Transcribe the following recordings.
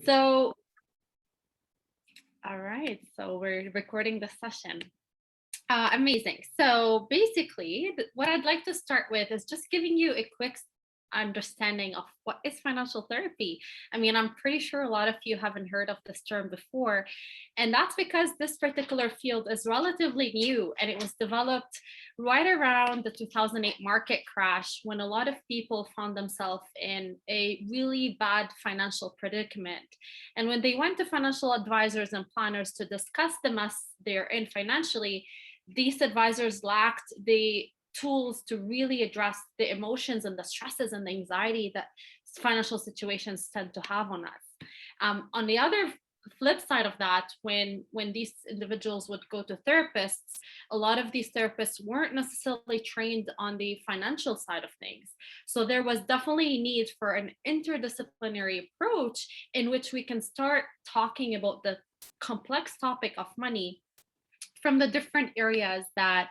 So, all right, so we're recording the session. Amazing. So basically, what I'd like to start with is just giving you a quick understanding of what is financial therapy. I mean, I'm pretty sure a lot of you haven't heard of this term before, and that's because this particular field is relatively new and it was developed right around the 2008 market crash when a lot of people found themselves in a really bad financial predicament. And when they went to financial advisors and planners to discuss the mess they're in financially, these advisors lacked the tools to really address the emotions and the stresses and the anxiety that financial situations tend to have on us. On the other flip side of that, when these individuals would go to therapists, a lot of these therapists weren't necessarily trained on the financial side of things. So there was definitely a need for an interdisciplinary approach in which we can start talking about the complex topic of money from the different areas that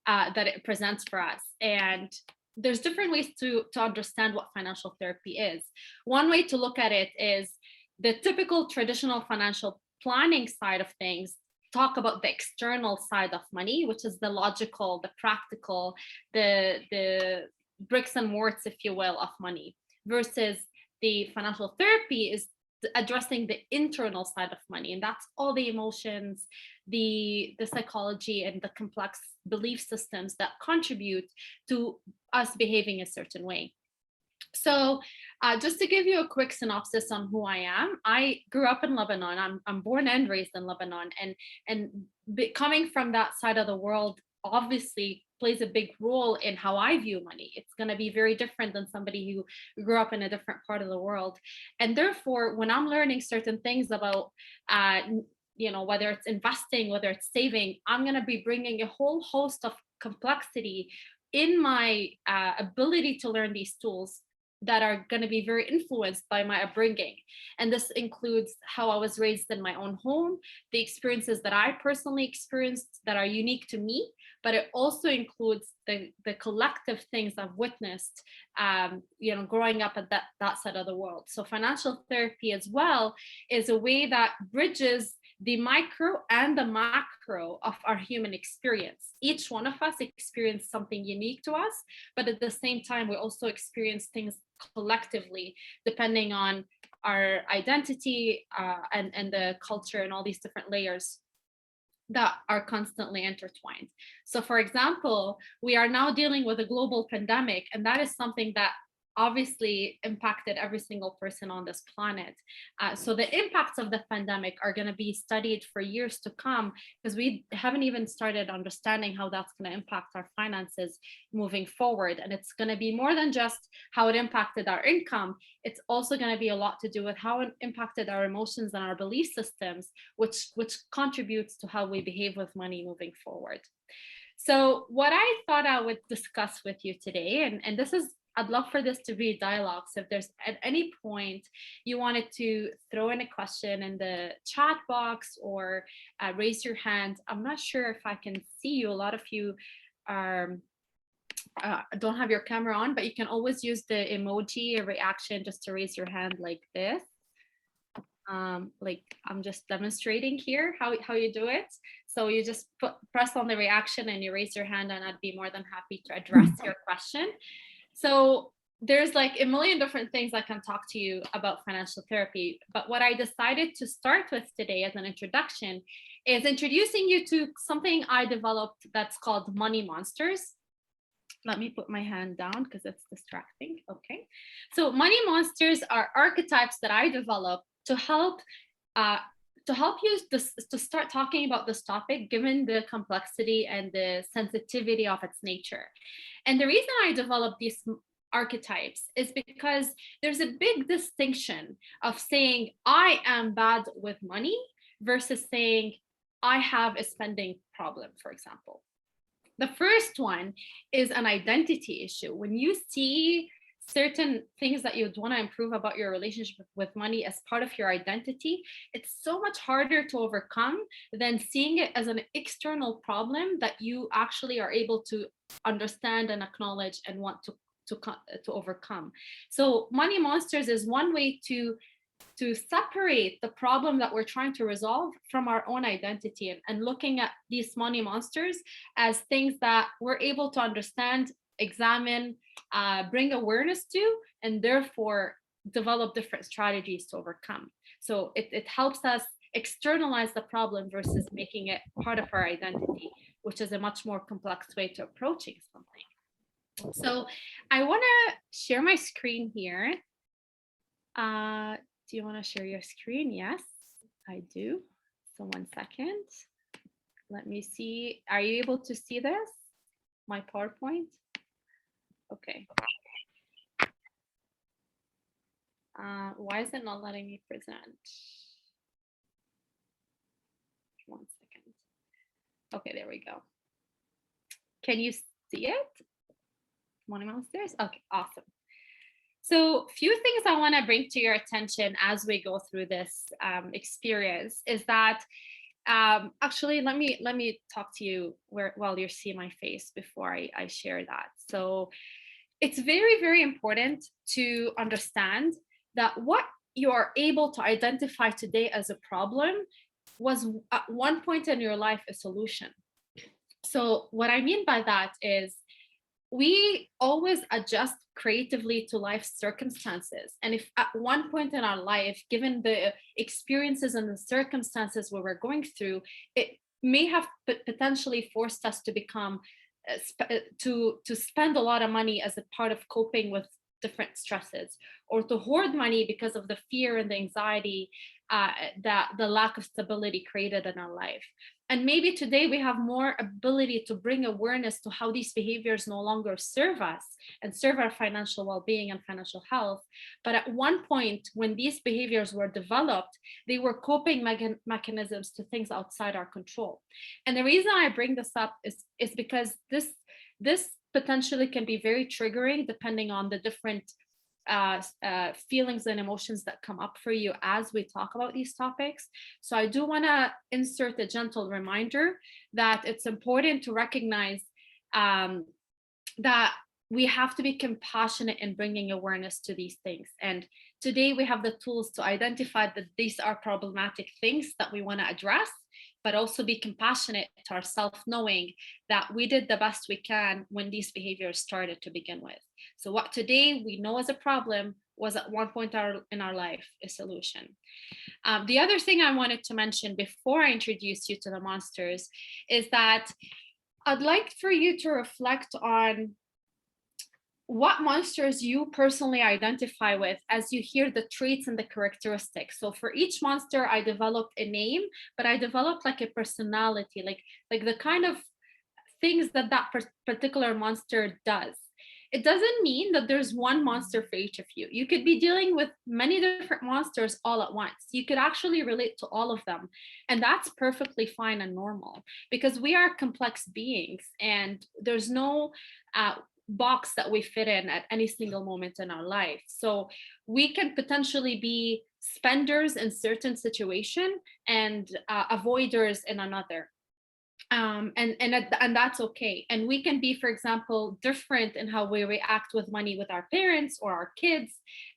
it presents for us. And there's different ways to understand what financial therapy is. One way to look at it is the typical traditional financial planning side of things talk about the external side of money, which is the logical, the practical, the bricks and morts, if you will, of money, versus the financial therapy is addressing the internal side of money, and that's all the emotions, the psychology, and the complex belief systems that contribute to us behaving a certain way. So just to give you a quick synopsis on who I am, I grew up in Lebanon. I'm born and raised in Lebanon, and coming from that side of the world obviously plays a big role in how I view money. It's going to be very different than somebody who grew up in a different part of the world. And therefore, when I'm learning certain things about whether it's investing, whether it's saving, I'm going to be bringing a whole host of complexity in my ability to learn these tools that are going to be very influenced by my upbringing. And this includes how I was raised in my own home, the experiences that I personally experienced that are unique to me, but it also includes the collective things I've witnessed, growing up at that side of the world. So financial therapy as well is a way that bridges the micro and the macro of our human experience. Each one of us experience something unique to us, but at the same time, we also experience things collectively, depending on our identity and the culture and all these different layers that are constantly intertwined. So for example, we are now dealing with a global pandemic, and that is something that obviously impacted every single person on this planet. So the impacts of the pandemic are going to be studied for years to come, because we haven't even started understanding how that's going to impact our finances moving forward. And it's going to be more than just how it impacted our income. It's also going to be a lot to do with how it impacted our emotions and our belief systems, which contributes to how we behave with money moving forward. So what I thought I would discuss with you today, and this is, I'd love for this to be a dialogue. So if there's at any point you wanted to throw in a question in the chat box or raise your hand. I'm not sure if I can see you. A lot of you are don't have your camera on, but you can always use the emoji reaction just to raise your hand like this. Like I'm just demonstrating here how you do it. So you just press on the reaction and you raise your hand, and I'd be more than happy to address your question. So there's like a million different things I can talk to you about financial therapy. But what I decided to start with today as an introduction is introducing you to something I developed that's called money monsters. Let me put my hand down because it's distracting. Okay. So money monsters are archetypes that I developed to help you to start talking about this topic, given the complexity and the sensitivity of its nature. And the reason I developed these archetypes is because there's a big distinction of saying I am bad with money versus saying I have a spending problem, for example. The first one is an identity issue. When you see certain things that you'd want to improve about your relationship with money as part of your identity, it's so much harder to overcome than seeing it as an external problem that you actually are able to understand and acknowledge and want to overcome. So money monsters is one way to to separate the problem that we're trying to resolve from our own identity, and looking at these money monsters as things that we're able to understand, examine, bring awareness to, and therefore develop different strategies to overcome. So it helps us externalize the problem versus making it part of our identity, which is a much more complex way to approaching something. So I want to share my screen here. Do you want to share your screen? Yes, I do. So 1 second. Let me see. Are you able to see this? My PowerPoint? Okay. Why is it not letting me present? 1 second. Okay, there we go. Can you see it? Money monsters? Okay, awesome. So few things I want to bring to your attention as we go through this experience is that actually let me talk to you while you see my face before I share that. So it's very, very important to understand that what you are able to identify today as a problem was at one point in your life a solution. So what I mean by that is we always adjust creatively to life's circumstances. And if at one point in our life, given the experiences and the circumstances we were going through, it may have potentially forced us to become to spend a lot of money as a part of coping with different stresses, or to hoard money because of the fear and the anxiety that the lack of stability created in our life. And maybe today we have more ability to bring awareness to how these behaviors no longer serve us and serve our financial well-being and financial health. But at one point when these behaviors were developed, they were coping mechanisms to things outside our control. And the reason I bring this up is because this potentially can be very triggering depending on the different feelings and emotions that come up for you as we talk about these topics. So I do want to insert a gentle reminder that it's important to recognize that we have to be compassionate in bringing awareness to these things. And today we have the tools to identify that these are problematic things that we want to address, but also be compassionate to ourselves, knowing that we did the best we can when these behaviors started to begin with. So what today we know as a problem was at one point in our life a solution. The other thing I wanted to mention before I introduce you to the monsters is that I'd like for you to reflect on what monsters you personally identify with as you hear the traits and the characteristics. So for each monster, I developed a name, but I developed like a personality, like the kind of things that particular monster does. It doesn't mean that there's one monster for each of you. You could be dealing with many different monsters all at once. You could actually relate to all of them. And that's perfectly fine and normal, because we are complex beings and there's no box that we fit in at any single moment in our life. So we can potentially be spenders in certain situation and avoiders in another. And that's okay. And we can be, for example, different in how we react with money with our parents or our kids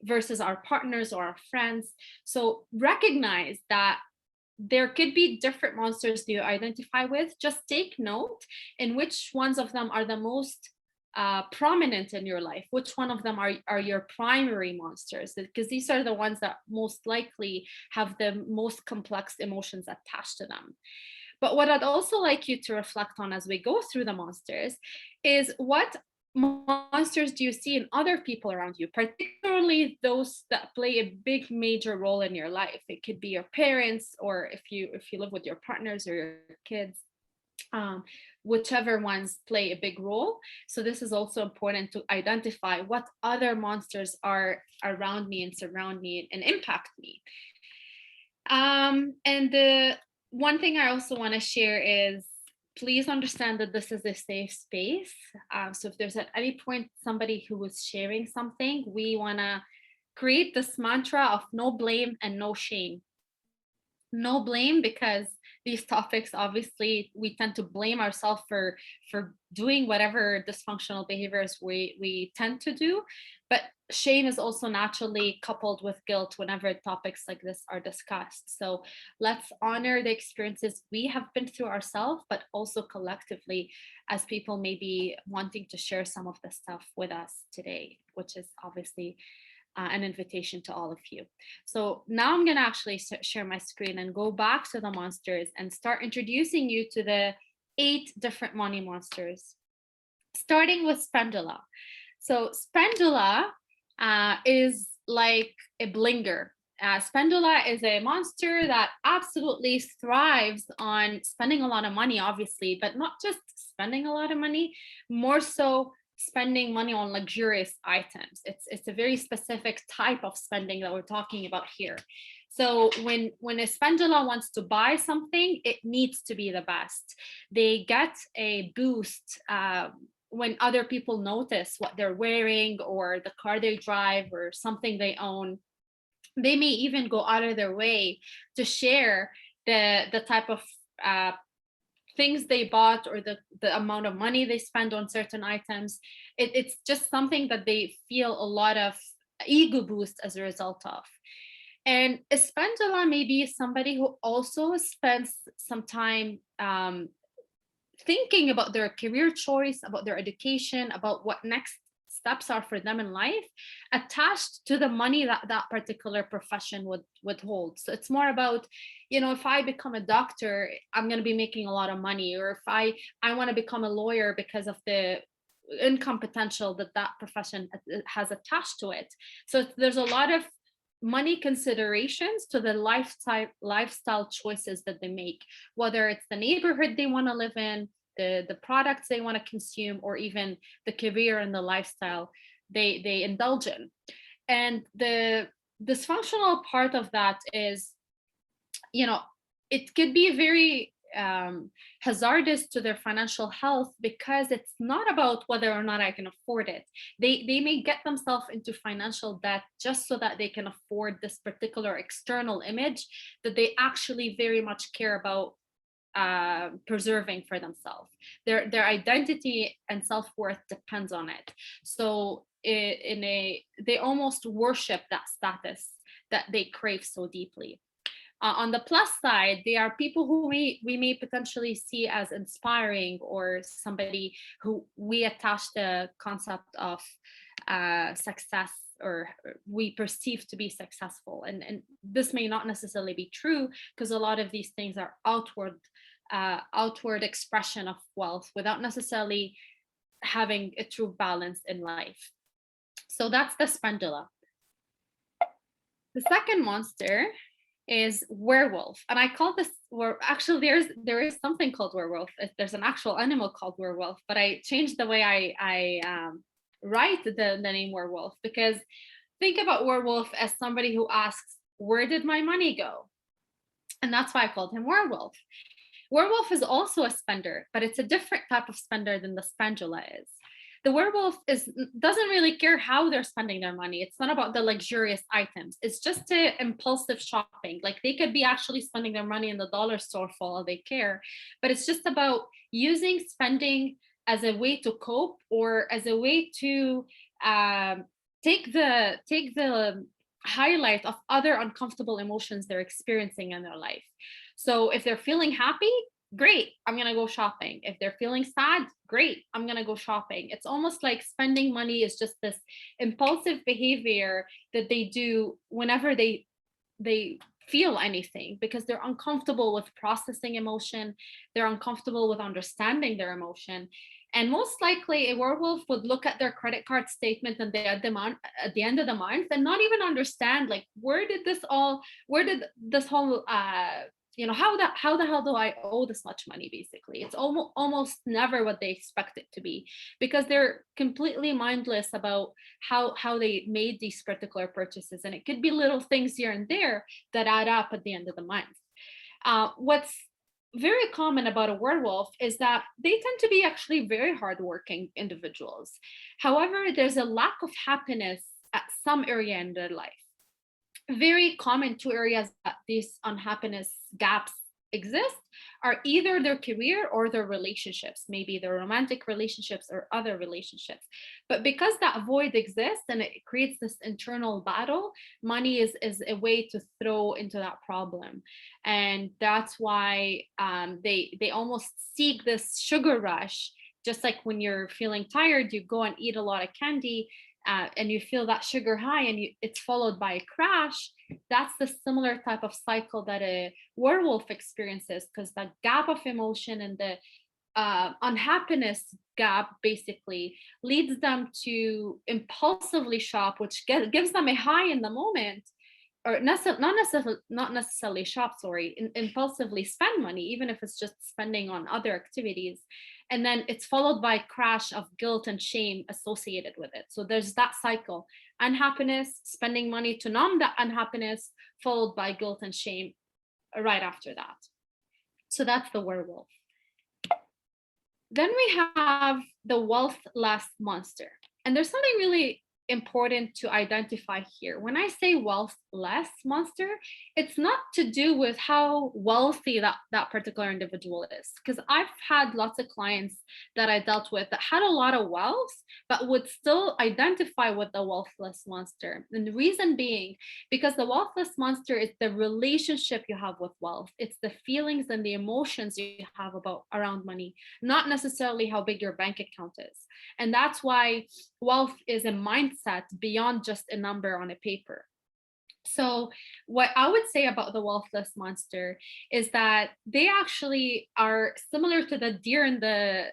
versus our partners or our friends. So recognize that there could be different monsters that you identify with. Just take note in which ones of them are the most prominent in your life, which one of them are your primary monsters, because these are the ones that most likely have the most complex emotions attached to them. But what I'd also like you to reflect on as we go through the monsters is what monsters do you see in other people around you, particularly those that play a big major role in your life. It could be your parents, or if you live with your partners or your kids, whichever ones play a big role. So this is also important to identify what other monsters are around me and surround me and impact me. And the one thing I also want to share is, please understand that this is a safe space. So if there's at any point somebody who is sharing something, we want to create this mantra of no blame and no shame. no blame, because these topics, obviously we tend to blame ourselves for doing whatever dysfunctional behaviors we tend to do. But shame is also naturally coupled with guilt whenever topics like this are discussed. So let's honor the experiences we have been through ourselves, but also collectively, as people may be wanting to share some of the stuff with us today, which is obviously an invitation to all of you. So now I'm going to actually share my screen and go back to the monsters and start introducing you to the 8 different money monsters, starting with Spendula. So Spendula is like a blinger. Spendula is a monster that absolutely thrives on spending a lot of money, obviously, but not just spending a lot of money, more so spending money on luxurious items. It's a very specific type of spending that we're talking about here. So when a spendula wants to buy something, it needs to be the best. They get a boost when other people notice what they're wearing or the car they drive or something they own. They may even go out of their way to share the type of things they bought or the amount of money they spend on certain items. It's just something that they feel a lot of ego boost as a result of. And a spendula may be somebody who also spends some time thinking about their career choice, about their education, about what next steps are for them in life, attached to the money that that particular profession would hold. So it's more about, if I become a doctor, I'm going to be making a lot of money, or if I want to become a lawyer because of the income potential that that profession has attached to it. So there's a lot of money considerations to the lifestyle choices that they make, whether it's the neighborhood they want to live in, the products they want to consume, or even the career and the lifestyle they indulge in. And the dysfunctional part of that is, it could be very hazardous to their financial health, because it's not about whether or not I can afford it. They may get themselves into financial debt just so that they can afford this particular external image that they actually very much care about preserving for themselves. Their identity and self-worth depends on it. So they almost worship that status that they crave so deeply. On the plus side, they are people who we may potentially see as inspiring, or somebody who we attach the concept of success, or we perceive to be successful. And this may not necessarily be true, because a lot of these things are outward expression of wealth without necessarily having a true balance in life. So that's the spendula. The second monster is werewolf, and I call this, actually there is something called werewolf. There's an actual animal called werewolf, but I changed the way I write the name werewolf, because think about werewolf as somebody who asks, where did my money go? And that's why I called him werewolf. Werewolf is also a spender, but it's a different type of spender than the spendula is. The werewolf doesn't really care how they're spending their money. It's not about the luxurious items. It's just a impulsive shopping. Like, they could be actually spending their money in the dollar store for all they care, but it's just about using spending as a way to cope, or as a way to take the highlight of other uncomfortable emotions they're experiencing in their life. So if they're feeling happy, great, I'm going to go shopping. If they're feeling sad, great, I'm going to go shopping. It's almost like spending money is just this impulsive behavior that they do whenever they feel anything, because they're uncomfortable with processing emotion. They're uncomfortable with understanding their emotion. And most likely a werewolf would look at their credit card statement at the end of the month and not even understand, like, where did this whole how the hell do I owe this much money? Basically, it's almost never what they expect it to be, because they're completely mindless about how they made these particular purchases. And it could be little things here and there that add up at the end of the month. What's very common about a werewolf is that they tend to be actually very hardworking individuals. However, there's a lack of happiness at some area in their life. very common two areas that these unhappiness gaps exist are either their career or their relationships, maybe their romantic relationships or other relationships. But because that void exists and it creates this internal battle, money is a way to throw into that problem. And that's why they almost seek this sugar rush. Just like when you're feeling tired, you go and eat a lot of candy, and you feel that sugar high, and it's followed by a crash. That's the similar type of cycle that a werewolf experiences, because the gap of emotion and the unhappiness gap basically leads them to impulsively shop, which gives them a high in the moment, or not necessarily shop, sorry, impulsively spend money, even if it's just spending on other activities. And then it's followed by a crash of guilt and shame associated with it. So there's that cycle: unhappiness, spending money to numb that unhappiness, followed by guilt and shame right after that. So that's the werewolf. Then we have the wealthless monster. And there's something really important to identify here. When I say wealthless monster, it's not to do with how wealthy that particular individual is. Because I've had lots of clients that I dealt with that had a lot of wealth, but would still identify with the wealthless monster. And the reason being, because the wealthless monster is the relationship you have with wealth. It's the feelings and the emotions you have around money, not necessarily how big your bank account is. And that's why wealth is a mindset beyond just a number on a paper. So what I would say about the wealthless monster is that they actually are similar to the deer in the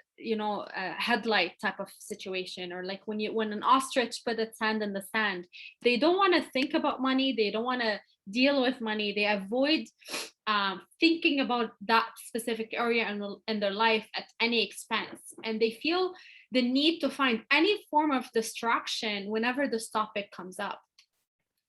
headlight type of situation, or like when an ostrich put its hand in the sand. They don't want to think about money, they don't want to deal with money, they avoid thinking about that specific area in their life at any expense, and they feel the need to find any form of distraction whenever this topic comes up.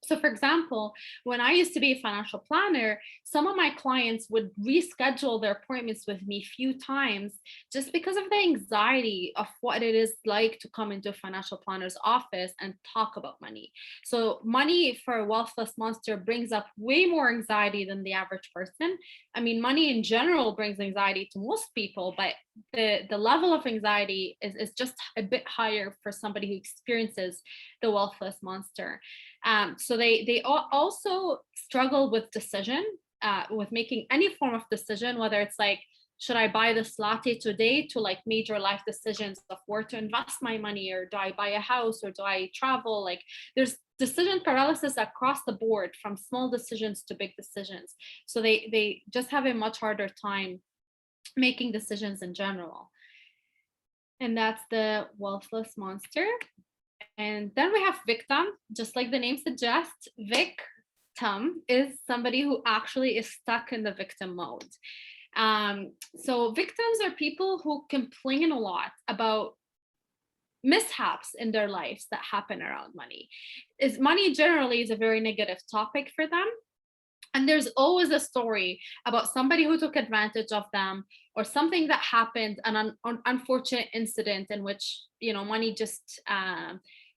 So for example, when I used to be a financial planner, some of my clients would reschedule their appointments with me a few times just because of the anxiety of what it is like to come into a financial planner's office and talk about money. So money for a wealthless monster brings up way more anxiety than the average person. I mean, money in general brings anxiety to most people, but the level of anxiety is just a bit higher for somebody who experiences the wealthless monster. So they also struggle with decision, with making any form of decision, whether it's like, should I buy this latte today, to like major life decisions of where to invest my money, or do I buy a house, or do I travel? Like there's decision paralysis across the board, from small decisions to big decisions. So they just have a much harder time making decisions in general. And that's the wealthless monster. And then we have victim. Just like the name suggests, victim is somebody who actually is stuck in the victim mode. So victims are people who complain a lot about mishaps in their lives that happen around money. Money generally is a very negative topic for them. And there's always a story about somebody who took advantage of them, or something that happened, an unfortunate incident in which, money just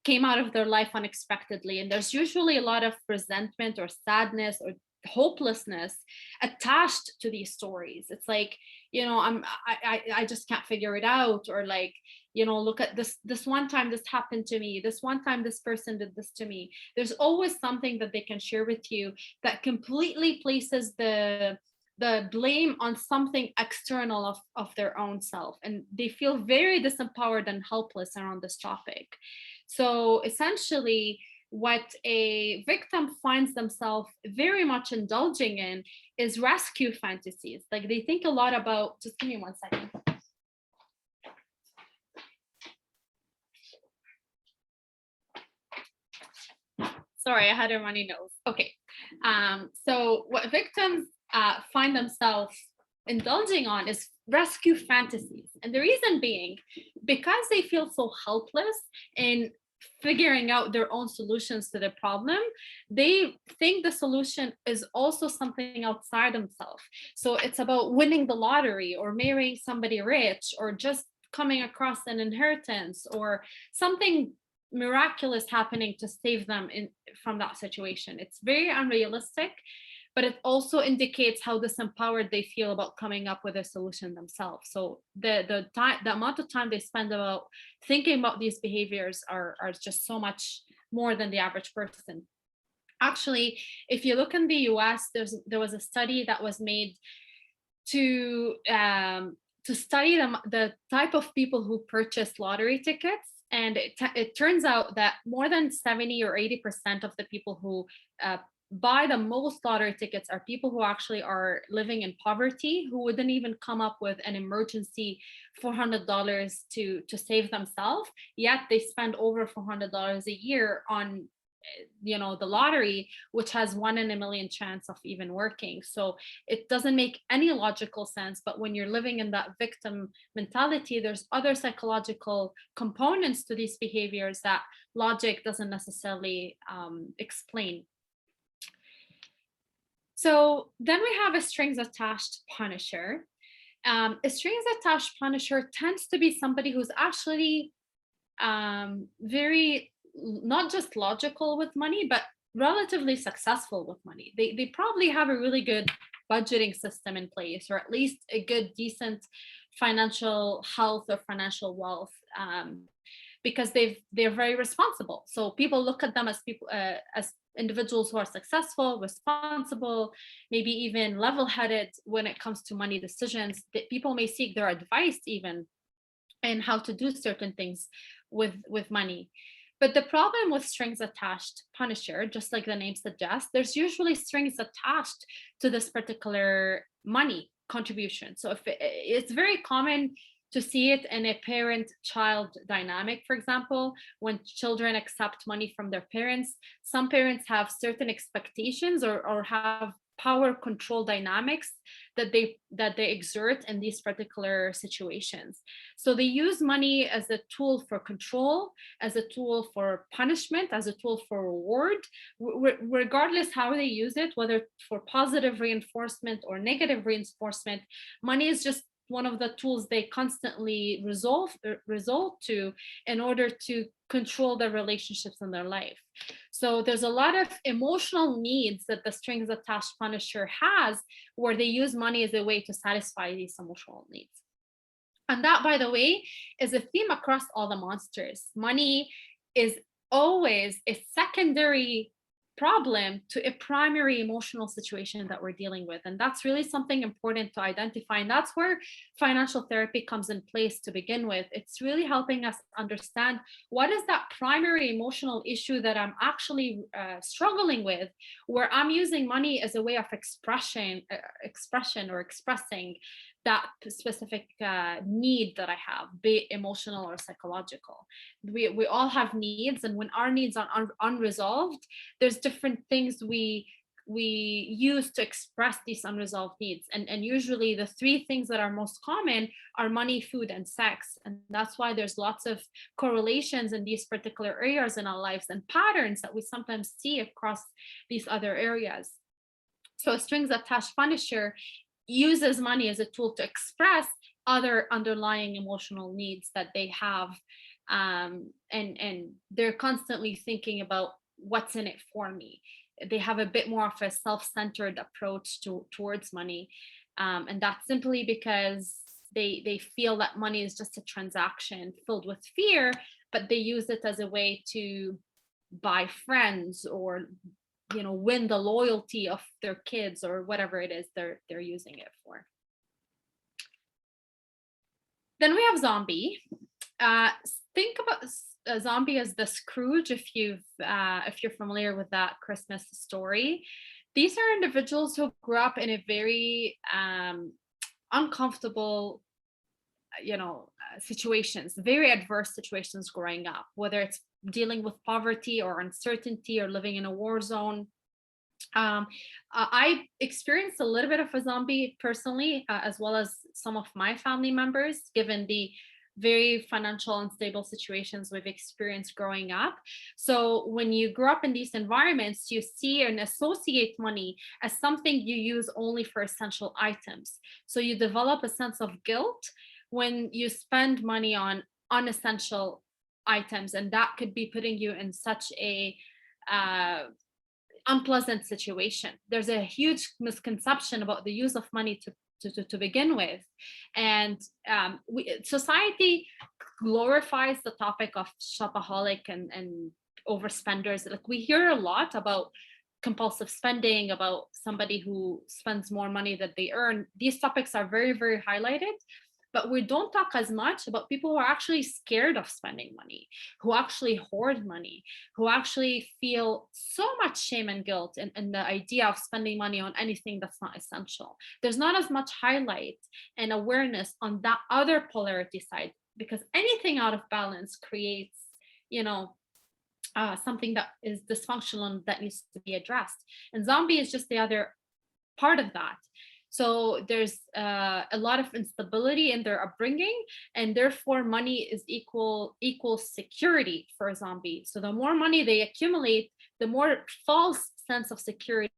came out of their life unexpectedly. And there's usually a lot of resentment or sadness or hopelessness attached to these stories. It's like, I just can't figure it out, or like, look at this one time this happened to me, this one time this person did this to me. There's always something that they can share with you that completely places the blame on something external of their own self, and they feel very disempowered and helpless around this topic. So essentially, what a victim finds themselves very much indulging in is rescue fantasies. Like they think a lot about, just give me 1 second. Sorry, I had a runny nose. Okay. So what victims find themselves indulging on is rescue fantasies. And the reason being, because they feel so helpless in figuring out their own solutions to the problem, they think the solution is also something outside themselves. So it's about winning the lottery, or marrying somebody rich, or just coming across an inheritance, or something miraculous happening to save them from that situation. It's very unrealistic, but it also indicates how disempowered they feel about coming up with a solution themselves. So the amount of time they spend about thinking about these behaviors are just so much more than the average person. Actually, if you look in the US, there was a study that was made to study the type of people who purchase lottery tickets. And it turns out that more than 70 or 80% of the people who buy the most lottery tickets are people who actually are living in poverty, who wouldn't even come up with an emergency $400 to save themselves, yet they spend over $400 a year on the lottery, which has 1 in a million chance of even working. So it doesn't make any logical sense. But when you're living in that victim mentality, there's other psychological components to these behaviors that logic doesn't necessarily explain. So then we have a strings attached punisher. A strings attached punisher tends to be somebody who's actually very not just logical with money, but relatively successful with money. They probably have a really good budgeting system in place, or at least a good, decent financial health or financial wealth, because they're very responsible. So people look at them as people as individuals who are successful, responsible, maybe even level-headed when it comes to money decisions. That people may seek their advice even in how to do certain things with money. But the problem with strings attached punisher, just like the name suggests, there's usually strings attached to this particular money contribution. So if it's very common to see it in a parent-child dynamic, for example, when children accept money from their parents, some parents have certain expectations or have power control dynamics that they exert in these particular situations. So they use money as a tool for control, as a tool for punishment, as a tool for reward, regardless how they use it, whether for positive reinforcement or negative reinforcement. Money is just one of the tools they constantly resort to in order to control their relationships in their life. So there's a lot of emotional needs that the strings attached punisher has, where they use money as a way to satisfy these emotional needs. And that, by the way, is a theme across all the monsters. Money is always a secondary problem to a primary emotional situation that we're dealing with. And that's really something important to identify. And that's where financial therapy comes in place to begin with. It's really helping us understand what is that primary emotional issue that I'm actually struggling with, where I'm using money as a way of expression or expressing that specific need that I have, be it emotional or psychological. We all have needs, and when our needs are unresolved, there's different things we use to express these unresolved needs. And usually the 3 things that are most common are money, food, and sex. And that's why there's lots of correlations in these particular areas in our lives and patterns that we sometimes see across these other areas. So a strings attached punisher uses money as a tool to express other underlying emotional needs that they have, and they're constantly thinking about what's in it for me. They have a bit more of a self-centered approach towards money, and that's simply because they feel that money is just a transaction filled with fear, but they use it as a way to buy friends or win the loyalty of their kids or whatever it is they're using it for. Then we have zombie. Think about a zombie as the Scrooge, if you're familiar with that Christmas story. These are individuals who grew up in a very uncomfortable situations, very adverse situations growing up, whether it's dealing with poverty or uncertainty or living in a war zone. I experienced a little bit of a zombie personally, as well as some of my family members, given the very financial unstable situations we've experienced growing up. So when you grow up in these environments, you see and associate money as something you use only for essential items. So you develop a sense of guilt when you spend money on unessential items, and that could be putting you in such a unpleasant situation. There's a huge misconception about the use of money to begin with, and society glorifies the topic of shopaholic and overspenders. Like, we hear a lot about compulsive spending, about somebody who spends more money than they earn. These topics are very, very highlighted, but we don't talk as much about people who are actually scared of spending money, who actually hoard money, who actually feel so much shame and guilt in the idea of spending money on anything that's not essential. There's not as much highlight and awareness on that other polarity side, because anything out of balance creates, something that is dysfunctional and that needs to be addressed. And zombie is just the other part of that. So there's a lot of instability in their upbringing, and therefore money is equals security for a zombie. So the more money they accumulate, the more false sense of security,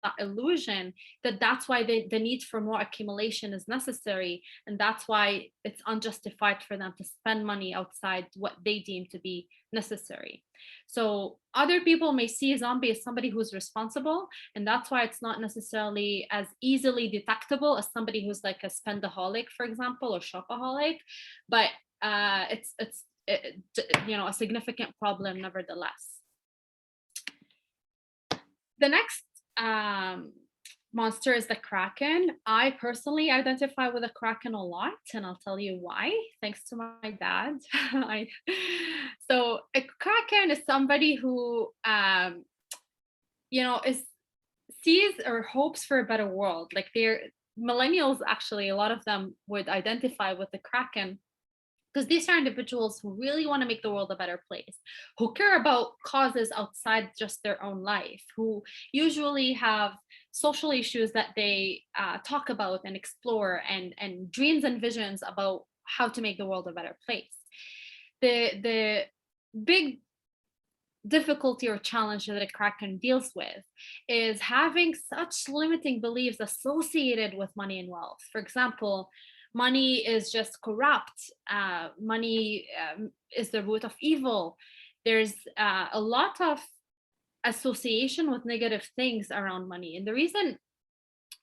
that illusion that's why the need for more accumulation is necessary, and that's why it's unjustified for them to spend money outside what they deem to be necessary. So other people may see a zombie as somebody who's responsible, and that's why it's not necessarily as easily detectable as somebody who's like a spendaholic, for example, or shopaholic, but it's a significant problem nevertheless. The next monster is the Kraken. I personally identify with the Kraken a lot, and I'll tell you why, thanks to my dad. So a Kraken is somebody who, sees or hopes for a better world. Like, they're millennials, actually, a lot of them would identify with the Kraken, because these are individuals who really want to make the world a better place, who care about causes outside just their own life, who usually have social issues that they talk about and explore, and dreams and visions about how to make the world a better place. The big difficulty or challenge that a Kraken deals with is having such limiting beliefs associated with money and wealth. For example, money is just corrupt. Money is the root of evil. There's a lot of association with negative things around money. And the reason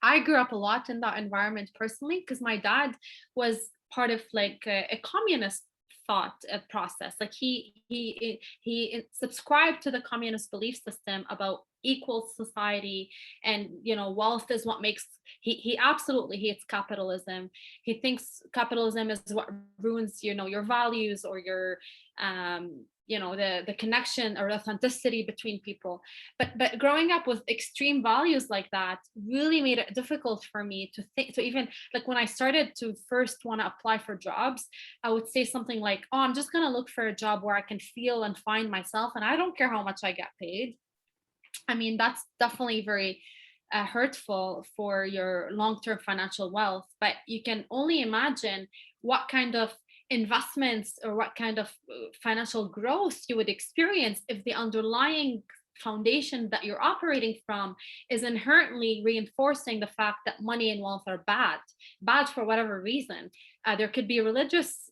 I grew up a lot in that environment personally, because my dad was part of like a communist thought process. Like, he subscribed to the communist belief system about equal society, and wealth is what makes, he absolutely hates capitalism. He thinks capitalism is what ruins your values, or your the connection or authenticity between people. But growing up with extreme values like that really made it difficult for me to think, to even, like, when I started to first want to apply for jobs, I would say something like, oh, I'm just going to look for a job where I can feel and find myself, and I don't care how much I get paid. I mean, that's definitely very hurtful for your long-term financial wealth, but you can only imagine what kind of investments or what kind of financial growth you would experience if the underlying foundation that you're operating from is inherently reinforcing the fact that money and wealth are bad for whatever reason. There could be religious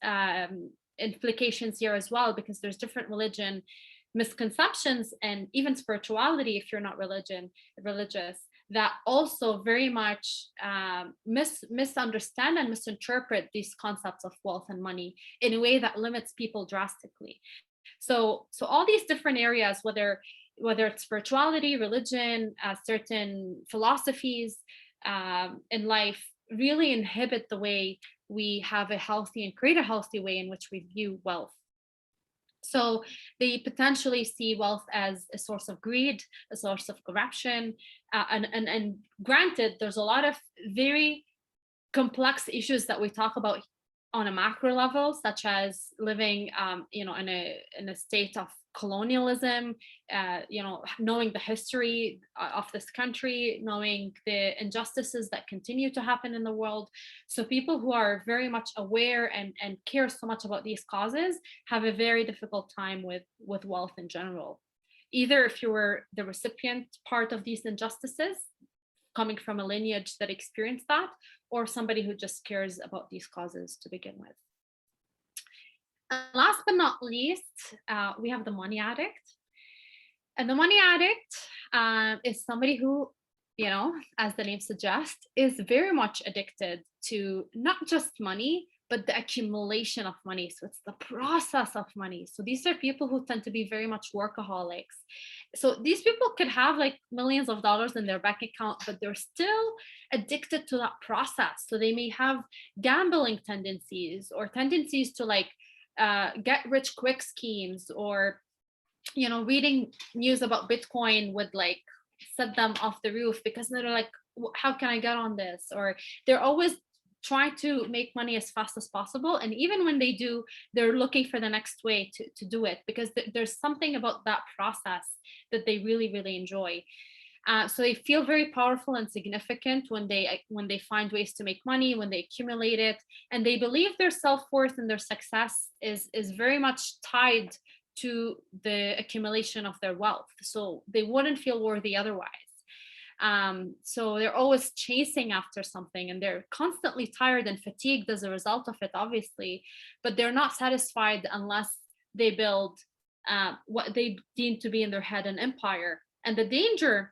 implications here as well, because there's different religion misconceptions and even spirituality, if you're not religious, that also very much misunderstand and misinterpret these concepts of wealth and money in a way that limits people drastically. So all these different areas, whether it's spirituality, religion, certain philosophies in life, really inhibit the way we have a healthy and create a healthy way in which we view wealth. So they potentially see wealth as a source of greed, a source of corruption, and granted, there's a lot of very complex issues that we talk about on a macro level, such as living, in a state of colonialism, knowing the history of this country, knowing the injustices that continue to happen in the world. So people who are very much aware and care so much about these causes have a very difficult time with wealth in general. Either if you were the recipient part of these injustices, coming from a lineage that experienced that, or somebody who just cares about these causes to begin with. And last but not least, we have the money addict. And the money addict is somebody who, as the name suggests, is very much addicted to not just money, but the accumulation of money. So it's the process of money. So these are people who tend to be very much workaholics. So these people could have like millions of dollars in their bank account, but they're still addicted to that process. So they may have gambling tendencies or tendencies to like get rich quick schemes, or reading news about Bitcoin would like set them off the roof because they're like, how can I get on this? Or they're always trying to make money as fast as possible. And even when they do, they're looking for the next way to do it, because there's something about that process that they really, really enjoy. So they feel very powerful and significant when they find ways to make money, when they accumulate it, and they believe their self-worth and their success is very much tied to the accumulation of their wealth. So they wouldn't feel worthy otherwise. So they're always chasing after something, and they're constantly tired and fatigued as a result of it, obviously, but they're not satisfied unless they build what they deem to be in their head an empire. And the danger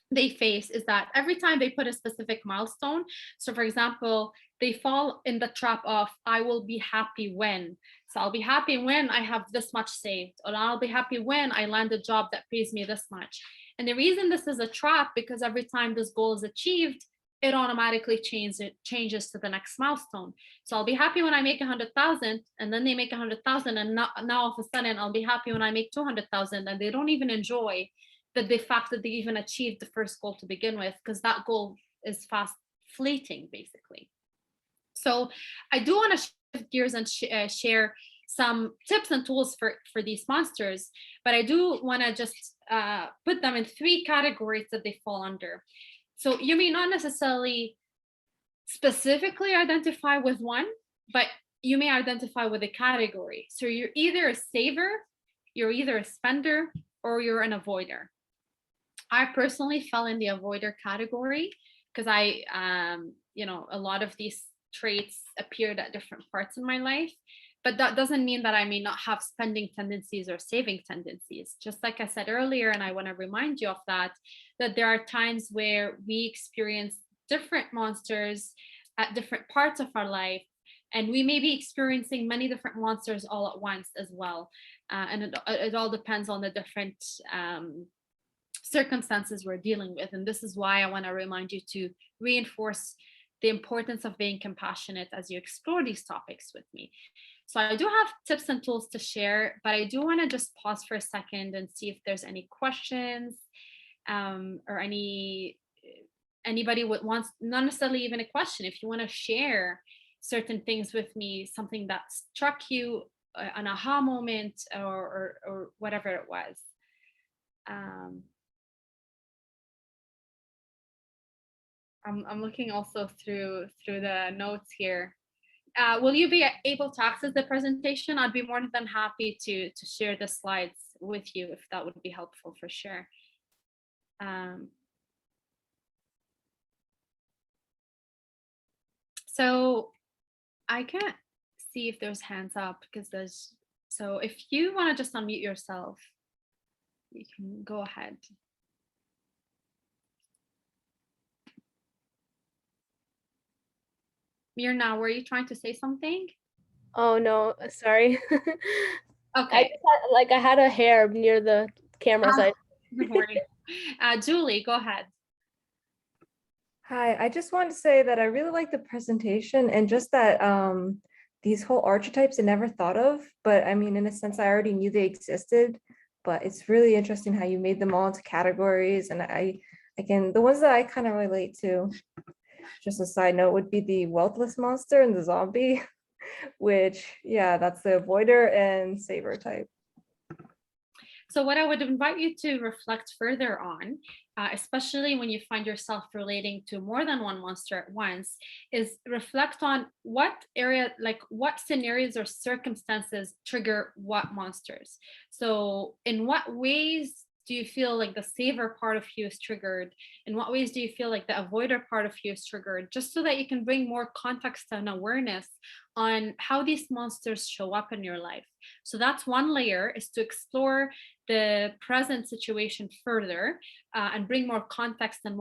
they face is that every time they put a specific milestone, so for example, they fall in the trap of, I will be happy when. So I'll be happy when I have this much saved, or I'll be happy when I land a job that pays me this much. And the reason this is a trap, because every time this goal is achieved, it automatically changes to the next milestone. So I'll be happy when I make 100,000, and then they make 100,000, and now all of a sudden I'll be happy when I make 200,000, and they don't even enjoy the fact that they even achieved the first goal to begin with, because that goal is fast fleeting, basically. So I do want to shift gears and share some tips and tools for these monsters, but I do want to just put them in 3 categories that they fall under. So you may not necessarily specifically identify with one, but you may identify with a category. So you're either a saver, you're either a spender, or you're an avoider. I personally fell in the avoider category because a lot of these traits appeared at different parts in my life, but that doesn't mean that I may not have spending tendencies or saving tendencies. Just like I said earlier, and I want to remind you of that there are times where we experience different monsters at different parts of our life, and we may be experiencing many different monsters all at once as well. And it all depends on the different circumstances we're dealing with. And this is why I want to remind you to reinforce the importance of being compassionate as you explore these topics with me. So I do have tips and tools to share, but I do want to just pause for a second and see if there's any questions or anybody wants, not necessarily even a question, if you want to share certain things with me, something that struck you, an aha moment, or whatever it was. I'm looking also through the notes here. Will you be able to access the presentation? I'd be more than happy to share the slides with you if that would be helpful, for sure. So I can't see if there's hands up because so if you want to just unmute yourself, you can go ahead. Mirna, were you trying to say something? Oh no, sorry. Okay. I had a hair near the camera side. Good morning. Julie, go ahead. Hi, I just want to say that I really like the presentation, and just that these whole archetypes I never thought of, but I mean, in a sense, I already knew they existed, but it's really interesting how you made them all into categories. And the ones that I kind of relate to, just a side note, would be the wealthless monster and the zombie, which, yeah, that's the avoider and saver type. So what I would invite you to reflect further on, especially when you find yourself relating to more than one monster at once, is reflect on what area, like what scenarios or circumstances trigger what monsters. So in what ways do you feel like the saver part of you is triggered? In what ways do you feel like the avoider part of you is triggered? Just so that you can bring more context and awareness on how these monsters show up in your life. So that's one layer, is to explore the present situation further, and bring more context and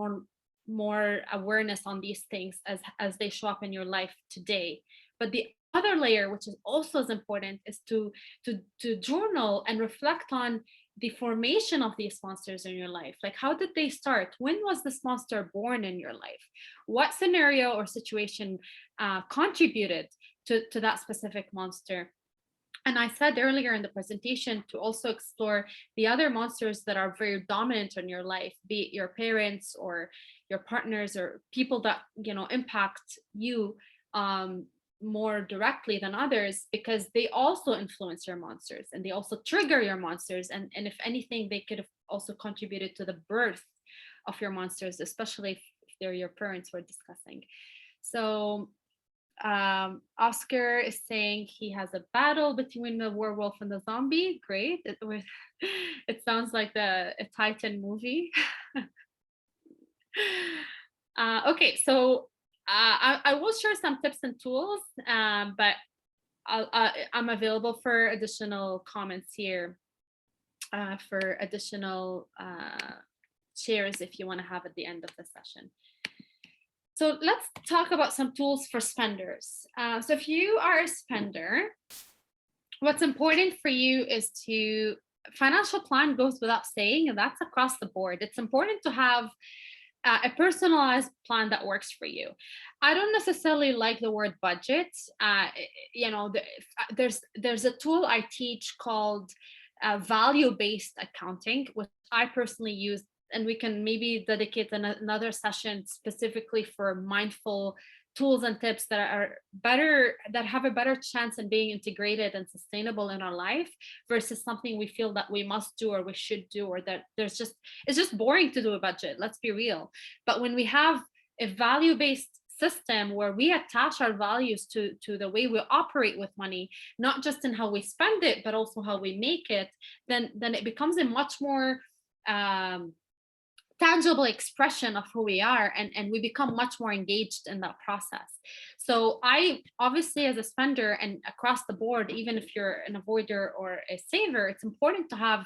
more awareness on these things as they show up in your life today. But the other layer, which is also as important, is to journal and reflect on the formation of these monsters in your life. Like, how did they start? When was this monster born in your life? What scenario or situation contributed to that specific monster? And I said earlier in the presentation to also explore the other monsters that are very dominant in your life, be it your parents or your partners or people that, you know, impact you more directly than others, because they also influence your monsters and they also trigger your monsters. And if anything, they could have also contributed to the birth of your monsters, especially if they're your parents we're discussing. So Oscar is saying he has a battle between the werewolf and the zombie. Great. It sounds like a Titan movie. Okay, so I will share some tips and tools, but I'm available for additional comments here, for additional shares if you want to have at the end of the session. So let's talk about some tools for spenders. So if you are a spender, what's important for you is to, financial plan goes without saying, and that's across the board. It's important to have a personalized plan that works for you. I don't necessarily like the word budget. You know, there's a tool I teach called value-based accounting, which I personally use, and we can maybe dedicate another session specifically for mindful tools and tips that are better, that have a better chance in being integrated and sustainable in our life, versus something we feel that we must do or we should do, or that it's just boring to do a budget. Let's be real. But when we have a value-based system where we attach our values to the way we operate with money, not just in how we spend it, but also how we make it, then it becomes a much more tangible expression of who we are, and we become much more engaged in that process. So I obviously, as a spender and across the board, even if you're an avoider or a saver, it's important to have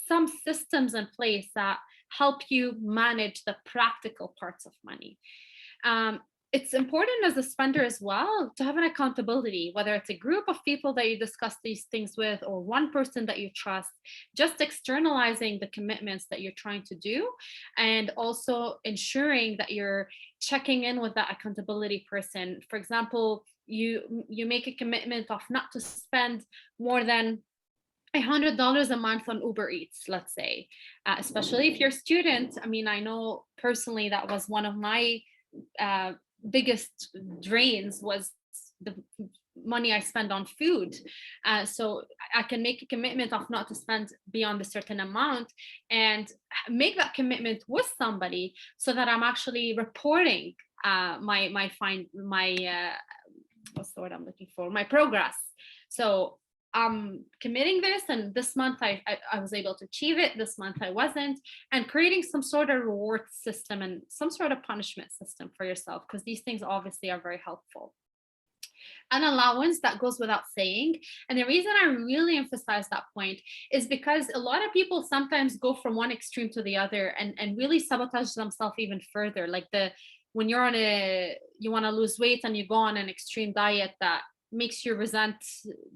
some systems in place that help you manage the practical parts of money. It's important as a spender as well to have an accountability, whether it's a group of people that you discuss these things with or one person that you trust, just externalizing the commitments that you're trying to do, and also ensuring that you're checking in with that accountability person. For example, you make a commitment of not to spend more than $100 a month on Uber Eats, let's say, especially if you're a student. I mean, I know personally that was one of my biggest drains, was the money I spend on food. So I can make a commitment of not to spend beyond a certain amount, and make that commitment with somebody so that I'm actually reporting what's the word I'm looking for? My progress. So I'm committing this, and this month I was able to achieve it, this month I wasn't, and creating some sort of reward system and some sort of punishment system for yourself, because these things obviously are very helpful. An allowance, that goes without saying. And the reason I really emphasize that point is because a lot of people sometimes go from one extreme to the other and really sabotage themselves even further. Like when you're you want to lose weight and you go on an extreme diet that makes you resent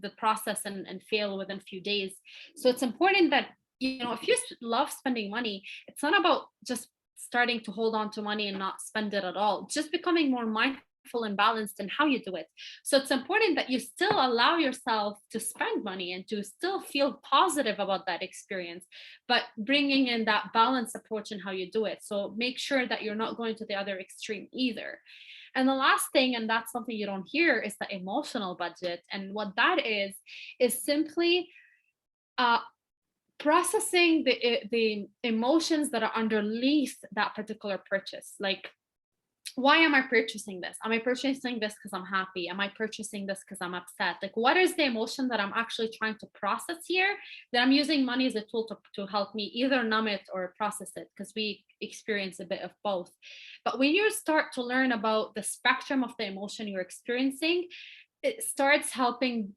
the process and fail within a few days. So it's important that, you know, if you love spending money, it's not about just starting to hold on to money and not spend it at all, just becoming more mindful and balanced in how you do it. So it's important that you still allow yourself to spend money and to still feel positive about that experience, but bringing in that balanced approach in how you do it. So make sure that you're not going to the other extreme either. And the last thing, and that's something you don't hear, is the emotional budget. And what that is simply processing the emotions that are underneath that particular purchase. Like, why am I purchasing this? Am I purchasing this because I'm happy? Am I purchasing this because I'm upset? Like, what is the emotion that I'm actually trying to process here? That I'm using money as a tool to help me either numb it or process it, because we experience a bit of both. But when you start to learn about the spectrum of the emotion you're experiencing, it starts helping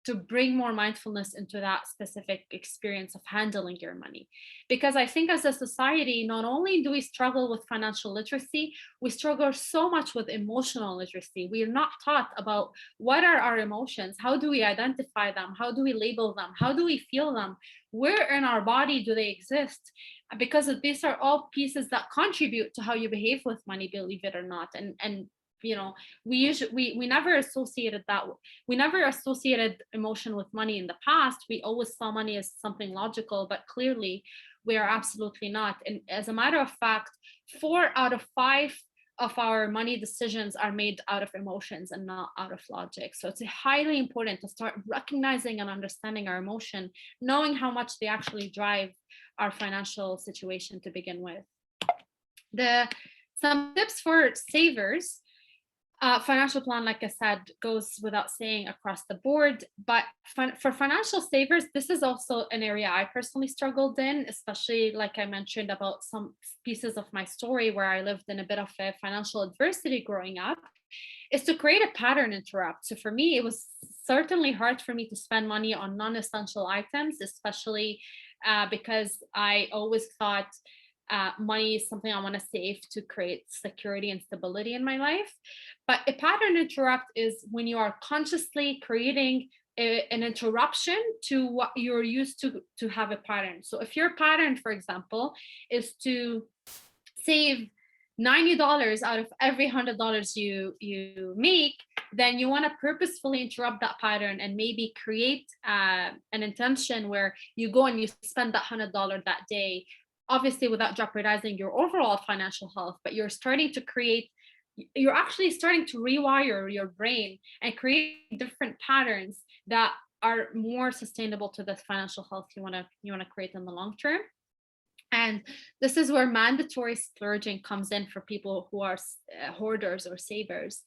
to bring more mindfulness into that specific experience of handling your money. Because I think as a society, not only do we struggle with financial literacy, we struggle so much with emotional literacy. We are not taught about what are our emotions, how do we identify them, how do we label them, how do we feel them, where in our body do they exist? Because these are all pieces that contribute to how you behave with money, believe it or not. And you know, we never associated that, we never associated emotion with money in the past. We always saw money as something logical, but clearly we are absolutely not. And as a matter of fact, 4 out of 5 of our money decisions are made out of emotions and not out of logic. So it's highly important to start recognizing and understanding our emotion, knowing how much they actually drive our financial situation to begin with. Some tips for savers. Financial plan, like I said, goes without saying across the board. But for financial savers, this is also an area I personally struggled in, especially like I mentioned about some pieces of my story where I lived in a bit of a financial adversity growing up, is to create a pattern interrupt. So for me, it was certainly hard for me to spend money on non-essential items, especially because I always thought money is something I want to save to create security and stability in my life. But a pattern interrupt is when you are consciously creating an interruption to what you're used to have a pattern. So if your pattern, for example, is to save $90 out of every $100 you make, then you want to purposefully interrupt that pattern and maybe create an intention where you go and you spend that $100 that day, obviously without jeopardizing your overall financial health. But you're actually starting to rewire your brain and create different patterns that are more sustainable to the financial health you want to create in the long term. And this is where mandatory splurging comes in for people who are hoarders or savers.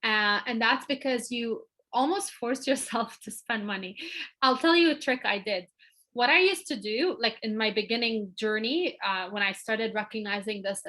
And that's because you almost force yourself to spend money. I'll tell you a trick I did. What I used to do, like in my beginning journey, when I started recognizing this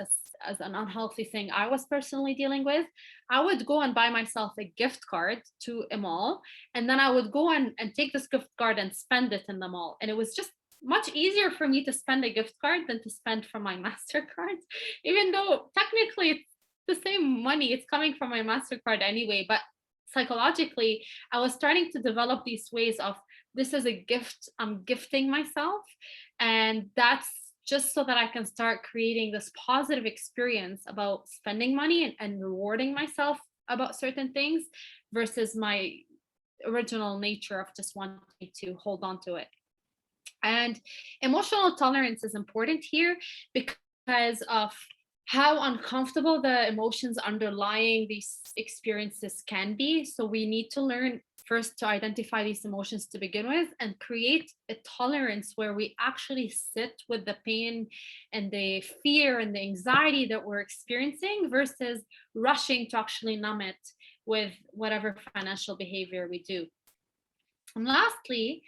as an unhealthy thing I was personally dealing with, I would go and buy myself a gift card to a mall. And then I would go and take this gift card and spend it in the mall. And it was just much easier for me to spend a gift card than to spend from my MasterCard, even though technically it's the same money, it's coming from my MasterCard anyway. But psychologically, I was starting to develop these ways of, this is a gift I'm gifting myself. And that's just so that I can start creating this positive experience about spending money and rewarding myself about certain things versus my original nature of just wanting to hold on to it. And emotional tolerance is important here because of how uncomfortable the emotions underlying these experiences can be. So we need to learn first to identify these emotions to begin with and create a tolerance where we actually sit with the pain and the fear and the anxiety that we're experiencing versus rushing to actually numb it with whatever financial behavior we do. And lastly,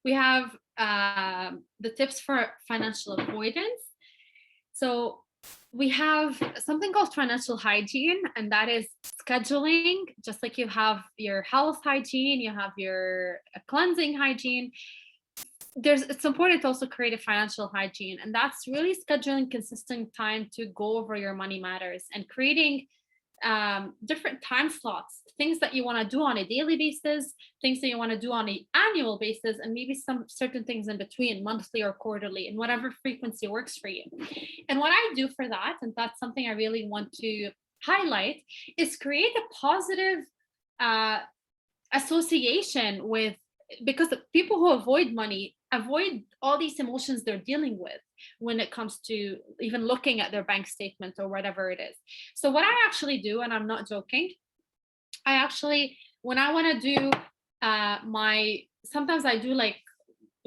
we have the tips for financial avoidance. So we have something called financial hygiene, and that is scheduling. Just like you have your health hygiene, you have your cleansing hygiene. It's important to also create a financial hygiene, and that's really scheduling consistent time to go over your money matters and creating different time slots, things that you want to do on a daily basis, things that you want to do on an annual basis, and maybe some certain things in between, monthly or quarterly, and whatever frequency works for you. And what I do for that, and that's something I really want to highlight, is create a positive association with, because the people who avoid money avoid all these emotions they're dealing with when it comes to even looking at their bank statement or whatever it is. So what I actually do, and I'm not joking, I actually, when I want to do sometimes I do like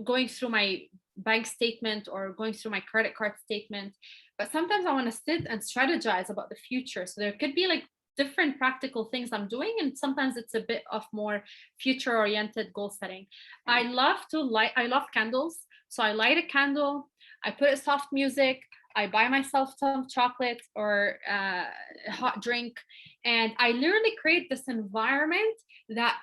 going through my bank statement or going through my credit card statement, but sometimes I want to sit and strategize about the future. So there could be like different practical things I'm doing, and sometimes it's a bit of more future oriented goal setting. I love candles. So I light a candle, I put a soft music, I buy myself some chocolate or a hot drink, and I literally create this environment that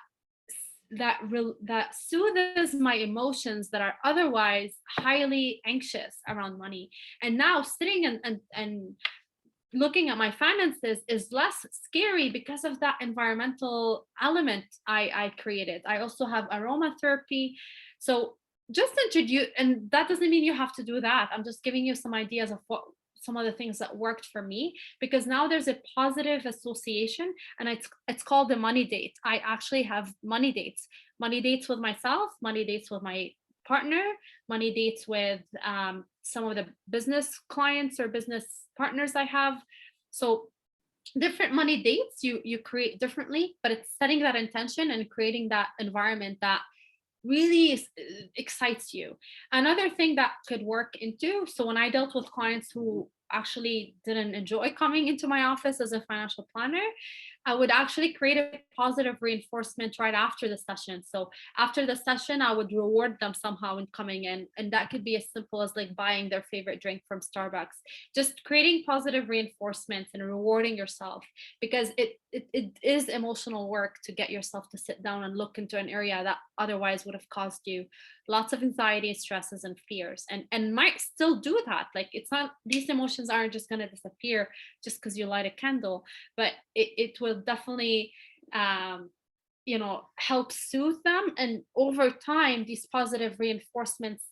that soothes my emotions that are otherwise highly anxious around money. And now sitting and looking at my finances is less scary because of that environmental element I created. I also have aromatherapy. So just introduce, and that doesn't mean you have to do that. I'm just giving you some ideas of what some of the things that worked for me, because now there's a positive association, and it's called the money date. I actually have money dates with myself, money dates with my partner, money dates with some of the business clients or business partners I have. So different money dates you create differently, but it's setting that intention and creating that environment that really excites you. Another thing that could work into, so when I dealt with clients who actually didn't enjoy coming into my office as a financial planner, I would actually create a positive reinforcement right after the session. So after the session, I would reward them somehow in coming in. And that could be as simple as like buying their favorite drink from Starbucks, just creating positive reinforcements and rewarding yourself, because it is emotional work to get yourself to sit down and look into an area that otherwise would have caused you lots of anxiety, stresses, and fears, and might still do that. Like, it's not, these emotions aren't just going to disappear just because you light a candle, but it will definitely help soothe them. And over time, these positive reinforcements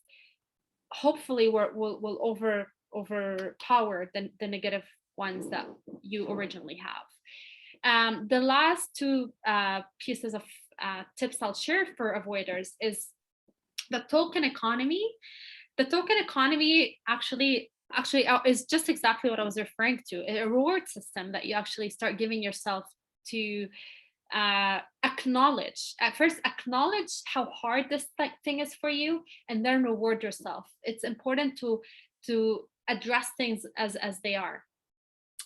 hopefully will overpower the negative ones that you originally have. The last two pieces of tips I'll share for avoiders is the token economy. The token economy actually is just exactly what I was referring to, a reward system that you actually start giving yourself to acknowledge how hard this thing is for you, and then reward yourself. It's important to address things as they are.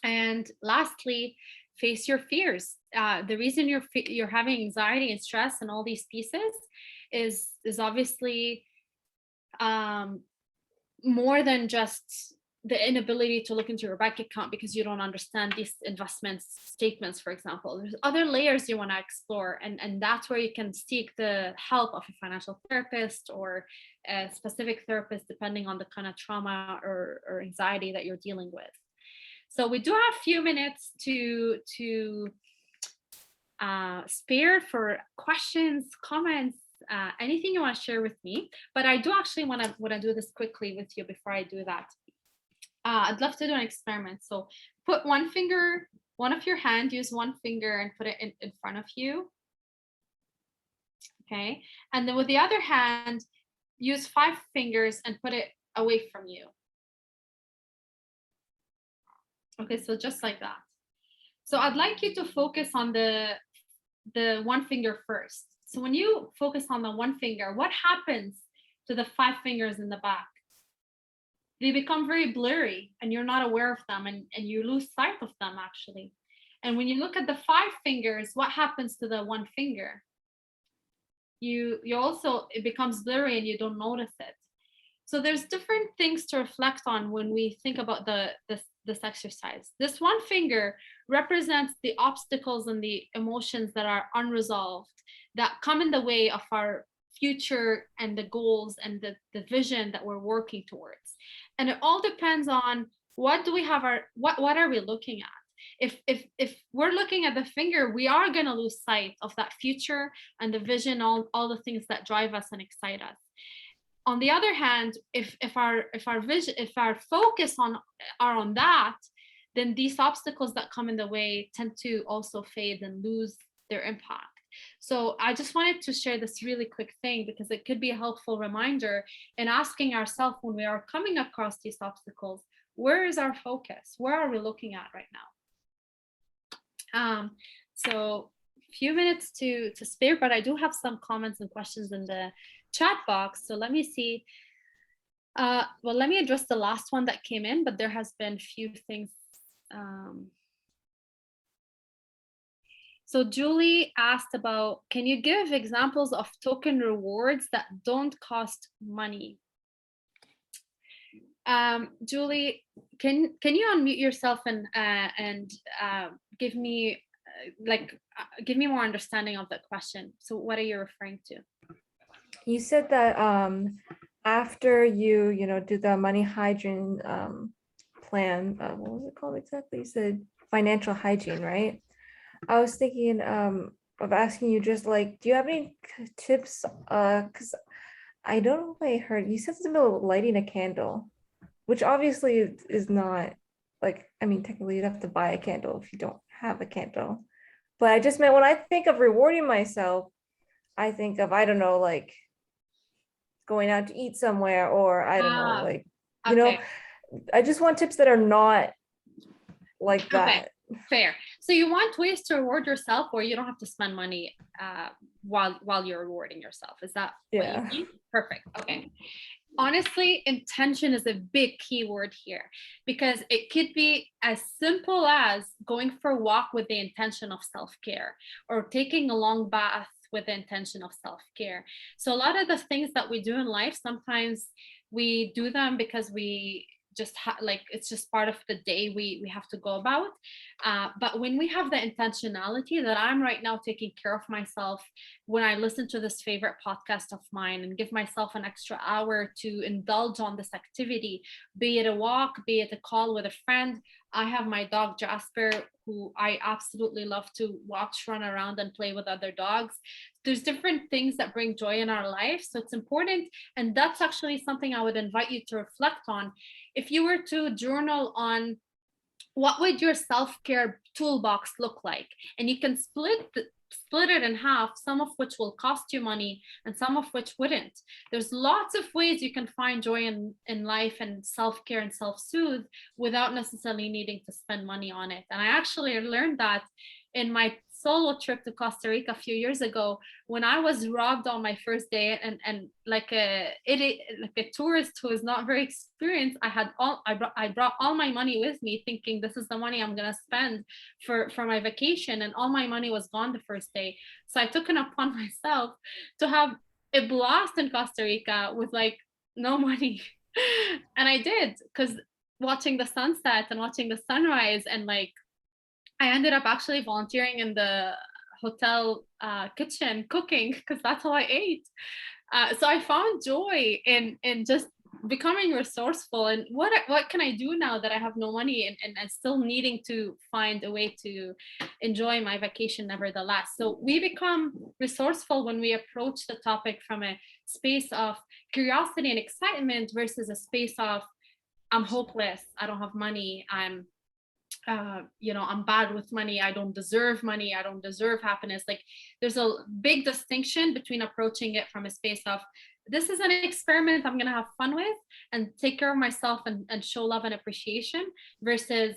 And lastly, face your fears. The reason you're having anxiety and stress and all these pieces is obviously more than just the inability to look into your bank account because you don't understand these investment statements, for example. There's other layers you want to explore, and that's where you can seek the help of a financial therapist or a specific therapist, depending on the kind of trauma or anxiety that you're dealing with. So we do have a few minutes to spare for questions, comments, anything you want to share with me. But I do actually want to do this quickly with you before I do that. I'd love to do an experiment. So put one of your hand, use one finger and put it in front of you. Okay. And then with the other hand, use 5 fingers and put it away from you. Okay, so just like that. So I'd like you to focus on the one finger first. So when you focus on the one finger, what happens to the 5 fingers in the back? They become very blurry and you're not aware of them, and you lose sight of them actually. And when you look at the 5 fingers, what happens to the one finger? You also, it becomes blurry and you don't notice it. So there's different things to reflect on when we think about this exercise. This one finger represents the obstacles and the emotions that are unresolved, that come in the way of our future and the goals and the vision that we're working towards. And it all depends on what are we looking at. If we're looking at the finger, we are going to lose sight of that future and the vision, all the things that drive us and excite us. On the other hand, if our focus are on that, then these obstacles that come in the way tend to also fade and lose their impact. So I just wanted to share this really quick thing because it could be a helpful reminder in asking ourselves when we are coming across these obstacles, where is our focus? Where are we looking at right now? So a few minutes to spare, but I do have some comments and questions in the chat box. So let me see. Well, let me address the last one that came in, but there has been few things. So Julie asked about, can you give examples of token rewards that don't cost money? Julie, can you unmute yourself and give me give me more understanding of the question? So what are you referring to? You said that after you do the money hygiene plan, what was it called exactly? You said financial hygiene, right? I was thinking of asking you just like, do you have any tips? Because I don't know if I heard you said something about lighting a candle, which obviously is not like, I mean, technically you'd have to buy a candle if you don't have a candle. But I just meant when I think of rewarding myself, I think of, I don't know, like going out to eat somewhere, or I don't know, like, you know, I just want tips that are not like that. Fair. So you want ways to reward yourself where you don't have to spend money while you're rewarding yourself. Is that what you mean? Perfect. Okay. Honestly, intention is a big keyword here, because it could be as simple as going for a walk with the intention of self-care, or taking a long bath with the intention of self-care. So a lot of the things that we do in life, sometimes we do them because we just like it's just part of the day we have to go about. But when we have the intentionality that I'm right now taking care of myself, when I listen to this favorite podcast of mine and give myself an extra hour to indulge on this activity, be it a walk, be it a call with a friend. I have my dog Jasper, who I absolutely love to watch run around and play with other dogs. There's different things that bring joy in our life. So it's important. And that's actually something I would invite you to reflect on. If you were to journal on what would your self-care toolbox look like, and you can split it in half, some of which will cost you money and some of which wouldn't. There's lots of ways you can find joy in life and self-care and self-soothe without necessarily needing to spend money on it. And I actually learned that in my solo trip to Costa Rica a few years ago, when I was robbed on my first day, and like a tourist who is not very experienced, I brought all my money with me, thinking this is the money I'm gonna spend for my vacation, and all my money was gone the first day. So I took it upon myself to have a blast in Costa Rica with like no money. And I did, because watching the sunset and watching the sunrise, and like I ended up actually volunteering in the hotel kitchen cooking, because that's how I ate. So I found joy in just becoming resourceful. And what can I do now that I have no money, and still needing to find a way to enjoy my vacation nevertheless. So we become resourceful when we approach the topic from a space of curiosity and excitement versus a space of I'm hopeless, I don't have money, I'm I'm bad with money, I don't deserve money, I don't deserve happiness. Like there's a big distinction between approaching it from a space of this is an experiment I'm going to have fun with and take care of myself and show love and appreciation, versus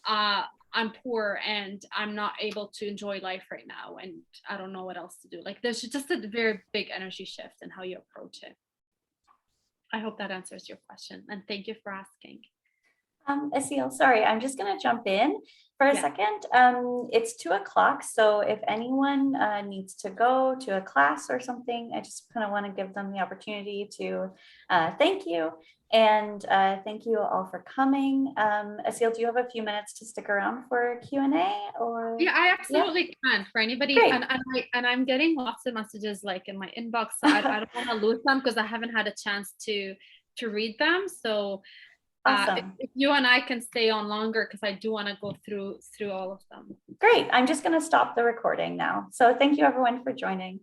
I'm poor and I'm not able to enjoy life right now and I don't know what else to do. Like there's just a very big energy shift in how you approach it. I hope that answers your question, and thank you for asking. Aseel, sorry, I'm just going to jump in for a second. It's 2:00, so if anyone needs to go to a class or something, I just kind of want to give them the opportunity to thank you, and thank you all for coming. Aseel, do you have a few minutes to stick around for Q&A? Or yeah, I absolutely can for anybody. And I'm getting lots of messages like in my inbox. So I don't want to lose them because I haven't had a chance to read them. So awesome. If you and I can stay on longer, because I do want to go through all of them. Great. I'm just going to stop the recording now. So thank you everyone for joining.